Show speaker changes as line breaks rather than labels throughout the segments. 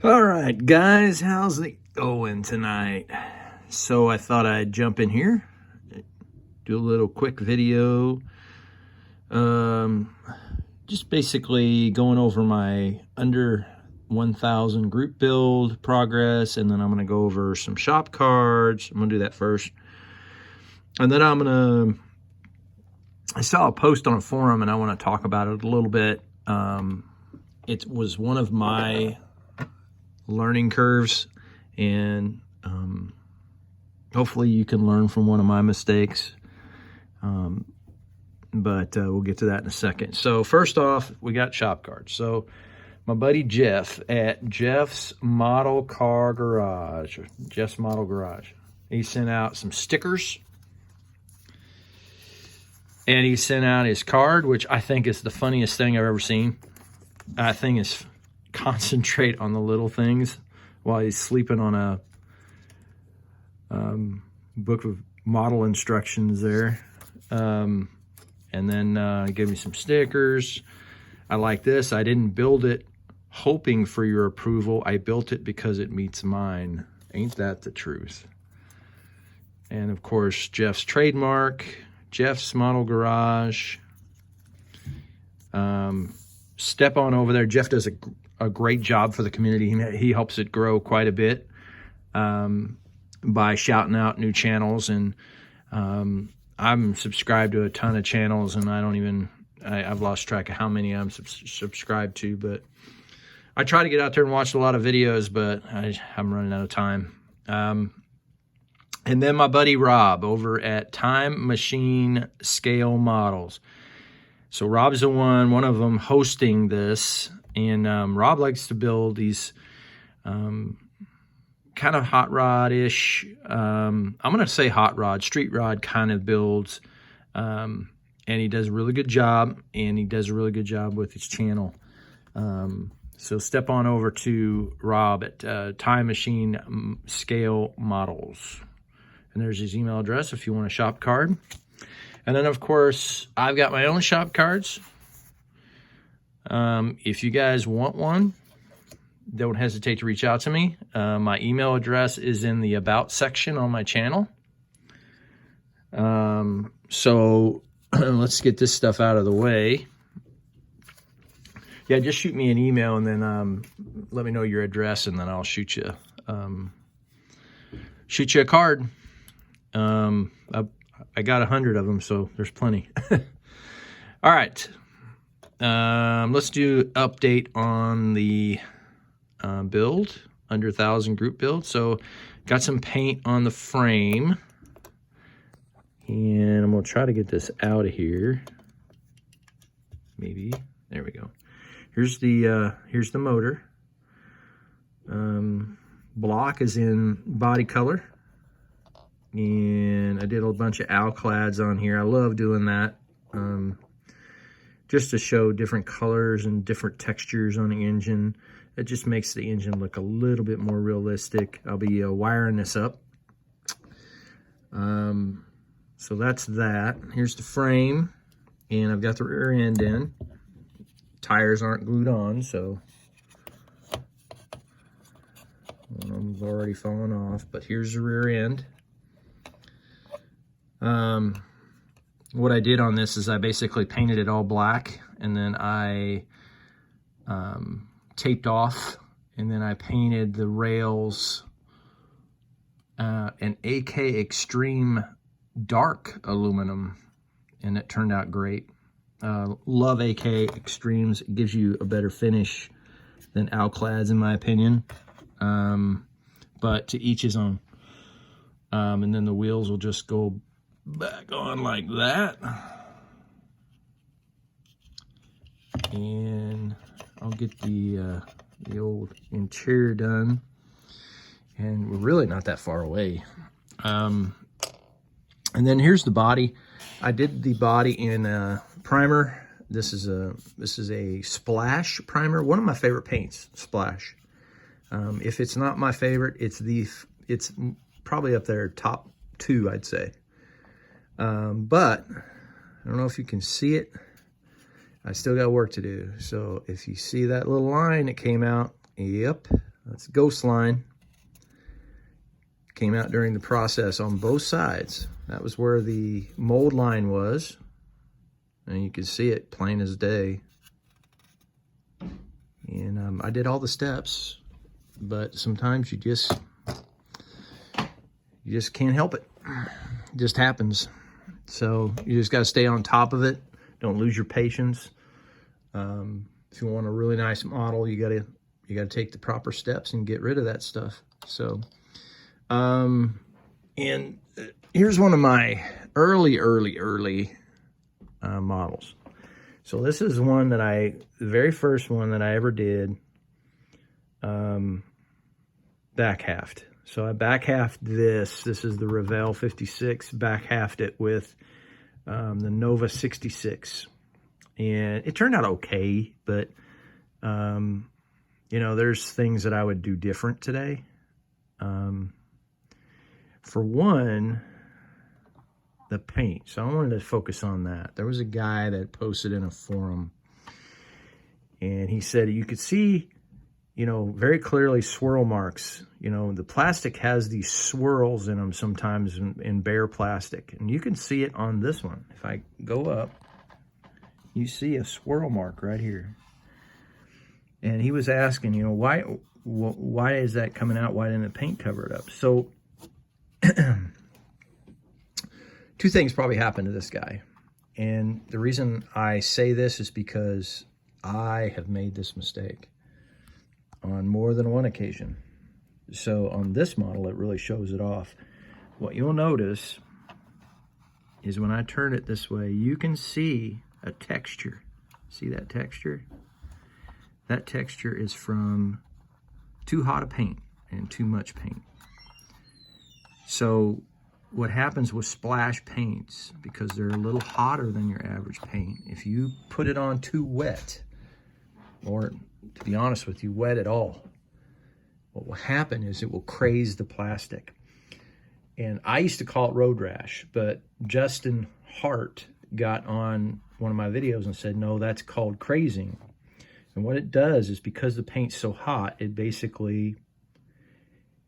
All right, guys, how's it going tonight? So I thought I'd jump in here, do a little quick video, just basically going over my under 1,000 group build progress, and then I'm going to go over some shop cards. I'm going to do that first, and then I saw a post on a forum, and I want to talk about it a little bit. It was one of my learning curves, and hopefully you can learn from one of my mistakes, but we'll get to that in a second. So first off, we got shop cards. So my buddy Jeff at Jeff's Model Garage, he sent out some stickers, and he sent out his card, which I think is the funniest thing I've ever seen. I think is concentrate on the little things while he's sleeping on a book of model instructions there. And then give me some stickers. I like this. I didn't build it hoping for your approval. I built it because it meets mine. Ain't that the truth? And of course, Jeff's trademark, Jeff's Model Garage. Step on over there. Jeff does a great job for the community. He helps it grow quite a bit by shouting out new channels, and I'm subscribed to a ton of channels, and I've lost track of how many I'm subscribed to, but I try to get out there and watch a lot of videos, but I'm running out of time. And then my buddy Rob over at Time Machine Scale Models. So Rob's the one of them hosting this, and Rob likes to build these kind of hot rod-ish, I'm going to say hot rod, street rod kind of builds, and he does a really good job, and he does a really good job with his channel. So step on over to Rob at Time Machine Scale Models, and there's his email address if you want a shop card. And then, of course, I've got my own shop cards. If you guys want one, don't hesitate to reach out to me. My email address is in the About section on my channel. So let's get this stuff out of the way. Yeah, just shoot me an email, and then let me know your address, and then I'll shoot you a card. I got 100 of them, so there's plenty. All right. Let's do update on the build, under 1,000 group build. So got some paint on the frame, and I'm going to try to get this out of here. Maybe. There we go. Here's the motor. Block is in body color. And I did a bunch of alclads on here. I love doing that, just to show different colors and different textures on the engine. It just makes the engine look a little bit more realistic. I'll be wiring this up. So that's that. Here's the frame, and I've got the rear end in. Tires aren't glued on, so one of them's already fallen off, but here's the rear end. What I did on this is I basically painted it all black, and then I taped off, and then I painted the rails an AK Extreme dark aluminum, and it turned out great. Love AK Extremes. It gives you a better finish than Alclads, in my opinion, but to each his own. And then the wheels will just go back on like that, and I'll get the old interior done, and we're really not that far away. And then here's the body. I did the body in primer. This is a Splash primer, one of my favorite paints, Splash. If it's not my favorite, it's probably up there top 2, I'd say. But I don't know if you can see it. I still got work to do. So if you see that little line that came out, yep, That's ghost line. Came out during the process on both sides. That was where the mold line was. And you can see it plain as day. And I did all the steps, but sometimes you just can't help it. It just happens. So you just got to stay on top of it. Don't lose your patience. If you want a really nice model, you gotta take the proper steps and get rid of that stuff. So, and here's one of my early models. So this is one that the very first one that I ever did, back halved. So I back halved this. This is the Revell 56, back halved it with the Nova 66. And it turned out okay, but, you know, there's things that I would do different today. For one, the paint. So I wanted to focus on that. There was a guy that posted in a forum, and he said you could see, you know, very clearly swirl marks. You know, the plastic has these swirls in them sometimes in bare plastic, and you can see it on this one. If I go up, you see a swirl mark right here. And he was asking, you know, why is that coming out? Why didn't the paint cover it up? So two things probably happened to this guy. And the reason I say this is because I have made this mistake on more than one occasion. So on this model, it really shows it off. What you'll notice is when I turn it this way, you can see a texture. See that texture? That texture is from too hot a paint and too much paint. So what happens with splash paints, because they're a little hotter than your average paint, if you put it on too wet, or to be honest with you, wet at all, what will happen is it will craze the plastic. And I used to call it road rash, but Justin Hart got on one of my videos and said, no, that's called crazing. And what it does is, because the paint's so hot, it basically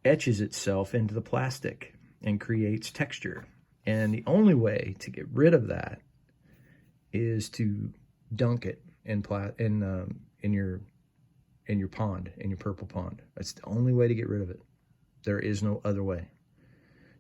etches itself into the plastic and creates texture. And the only way to get rid of that is to dunk it in your pond, in your purple pond. That's the only way to get rid of it. There is no other way.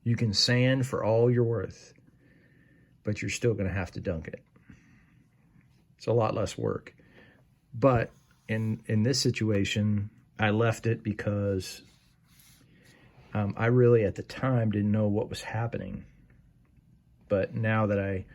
You can sand for all you're worth, but you're still going to have to dunk it. It's a lot less work. But in this situation, I left it because I really, at the time, didn't know what was happening. But now that I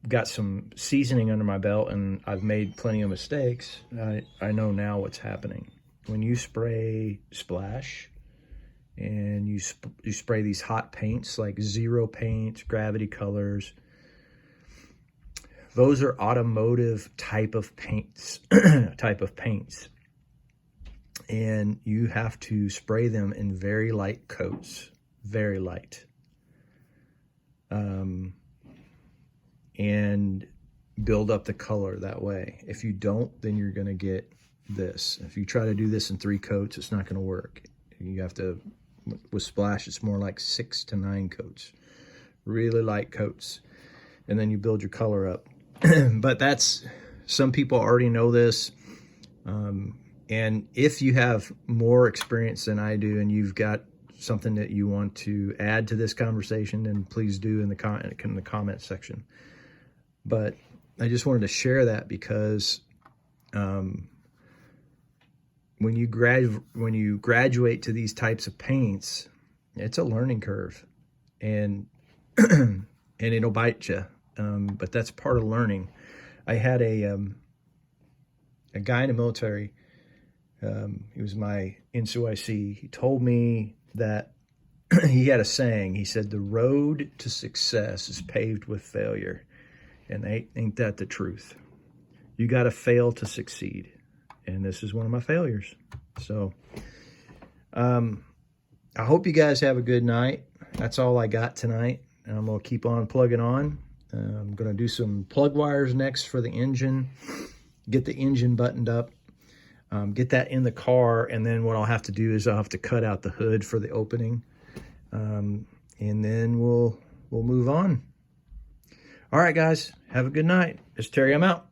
got some seasoning under my belt and I've made plenty of mistakes, I know now what's happening. When you spray splash and you spray these hot paints like zero paints, gravity colors, those are automotive type of paints, and you have to spray them in very light coats, very light, and build up the color that way. If you don't, then you're going to get this. If you try to do this in 3 coats, it's not going to work. You have to, with splash, it's more like 6 to 9 coats, really light coats, and then you build your color up. But that's, some people already know this. And if you have more experience than I do and you've got something that you want to add to this conversation, then please do in the comment section. But I just wanted to share that because when you graduate to these types of paints, it's a learning curve, and and it'll bite you. But that's part of learning. I had a guy in the military. He was my NCOIC. He told me that he had a saying. He said, the road to success is paved with failure. And ain't that the truth? You got to fail to succeed. And this is one of my failures. So I hope you guys have a good night. That's all I got tonight. And I'm going to keep on plugging on. I'm going to do some plug wires next for the engine. Get the engine buttoned up. get that in the car, and then what I'll have to do is I'll have to cut out the hood for the opening, and then we'll move on. All right, guys, have a good night. It's Terry. I'm out.